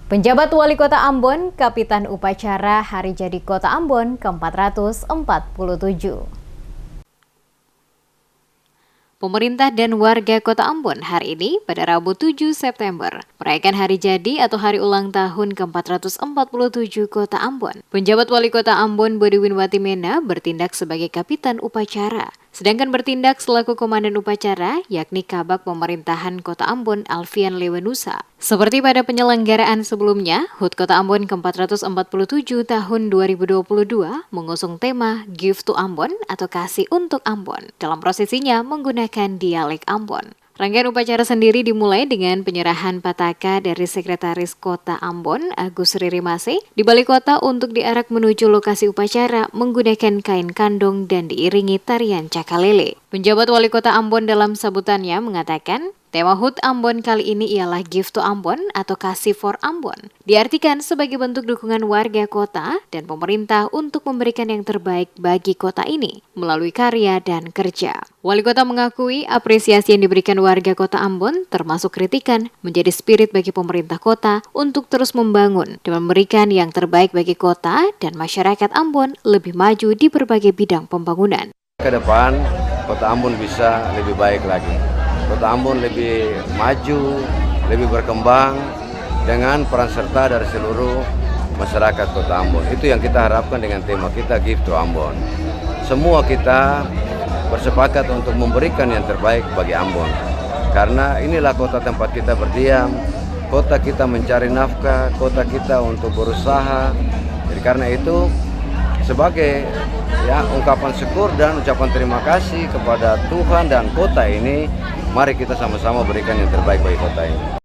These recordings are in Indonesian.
Penjabat Wali Kota Ambon, Kapitan Upacara Hari Jadi Kota Ambon ke-447. Pemerintah dan warga Kota Ambon hari ini pada Rabu 7 September merayakan Hari Jadi atau Hari Ulang Tahun ke-447 Kota Ambon. Penjabat Wali Kota Ambon Bodi Winwati Mena bertindak sebagai Kapitan Upacara, sedangkan bertindak selaku Komandan Upacara yakni Kabag Pemerintahan Kota Ambon Alfian Lewenusa. Seperti pada penyelenggaraan sebelumnya, HUT Kota Ambon ke-447 tahun 2022 mengusung tema Give to Ambon atau Kasih untuk Ambon. Dalam prosesinya menggunakan dialek Ambon. Rangkaian upacara sendiri dimulai dengan penyerahan pataka dari Sekretaris Kota Ambon, Agus Ririmase, di balai kota untuk diarak menuju lokasi upacara menggunakan kain kandung dan diiringi tarian cakalele. Penjabat Wali Kota Ambon dalam sambutannya mengatakan, tema HUT Ambon kali ini ialah Give to Ambon atau Kasih for Ambon. Diartikan sebagai bentuk dukungan warga kota dan pemerintah untuk memberikan yang terbaik bagi kota ini melalui karya dan kerja. Wali kota mengakui apresiasi yang diberikan warga kota Ambon termasuk kritikan menjadi spirit bagi pemerintah kota untuk terus membangun dan memberikan yang terbaik bagi kota dan masyarakat Ambon lebih maju di berbagai bidang pembangunan. Ke depan, kota Ambon bisa lebih baik lagi. Kota Ambon lebih maju, lebih berkembang dengan peran serta dari seluruh masyarakat Kota Ambon. Itu yang kita harapkan dengan tema kita Give to Ambon. Semua kita bersepakat untuk memberikan yang terbaik bagi Ambon. Karena inilah kota tempat kita berdiam, kota kita mencari nafkah, kota kita untuk berusaha. Jadi karena itu sebagai ungkapan syukur dan ucapan terima kasih kepada Tuhan dan kota ini, mari kita sama-sama berikan yang terbaik bagi kota ini.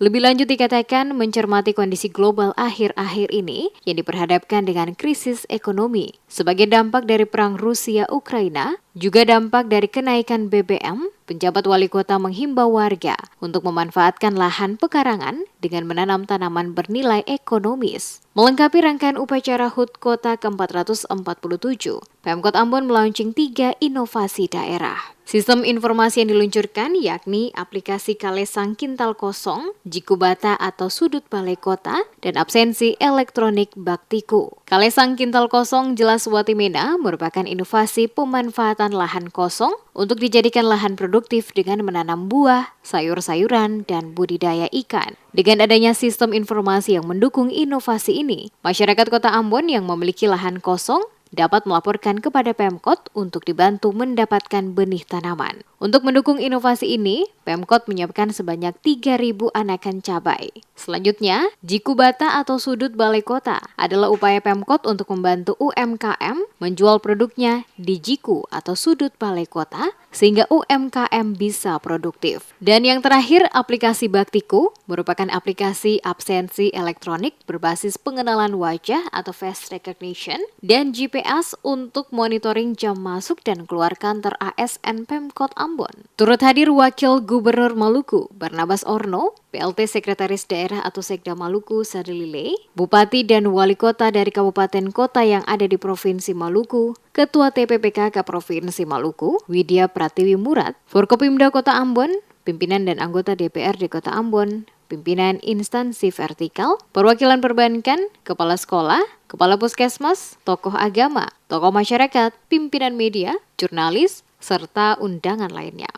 Lebih lanjut dikatakan mencermati kondisi global akhir-akhir ini yang diperhadapkan dengan krisis ekonomi sebagai dampak dari perang Rusia-Ukraina, juga dampak dari kenaikan BBM, penjabat wali kota menghimbau warga untuk memanfaatkan lahan pekarangan dengan menanam tanaman bernilai ekonomis. Melengkapi rangkaian upacara HUT Kota ke-447, Pemkot Ambon melaunching 3 inovasi daerah. Sistem informasi yang diluncurkan yakni aplikasi Kalesang Kintal Kosong, Jikubata atau Sudut Balai Kota, dan absensi elektronik Baktiku. Kalesang Kintal Kosong jelas Wati Mena merupakan inovasi pemanfaatan lahan kosong untuk dijadikan lahan produktif dengan menanam buah, sayur-sayuran, dan budidaya ikan. Dengan adanya sistem informasi yang mendukung inovasi ini, masyarakat Kota Ambon yang memiliki lahan kosong dapat melaporkan kepada Pemkot untuk dibantu mendapatkan benih tanaman. Untuk mendukung inovasi ini, Pemkot menyiapkan sebanyak 3.000 anakan cabai. Selanjutnya, Jikubata atau Sudut Balai Kota adalah upaya Pemkot untuk membantu UMKM menjual produknya di Jiku atau Sudut Balai Kota sehingga UMKM bisa produktif. Dan yang terakhir, aplikasi Baktiku merupakan aplikasi absensi elektronik berbasis pengenalan wajah atau face recognition dan GPS untuk monitoring jam masuk dan keluar kantor ASN Pemkot Ambon. Turut hadir Wakil Gubernur Maluku Barnabas Orno, PLT Sekretaris Daerah atau Sekda Maluku Sadilile, Bupati dan Wali Kota dari kabupaten kota yang ada di Provinsi Maluku, Ketua TPPKK Provinsi Maluku, Widya Pratiwi Murad, Forkopimda Kota Ambon, pimpinan dan anggota DPRD Kota Ambon, pimpinan instansi vertikal, perwakilan perbankan, kepala sekolah, kepala puskesmas, tokoh agama, tokoh masyarakat, pimpinan media, jurnalis, serta undangan lainnya.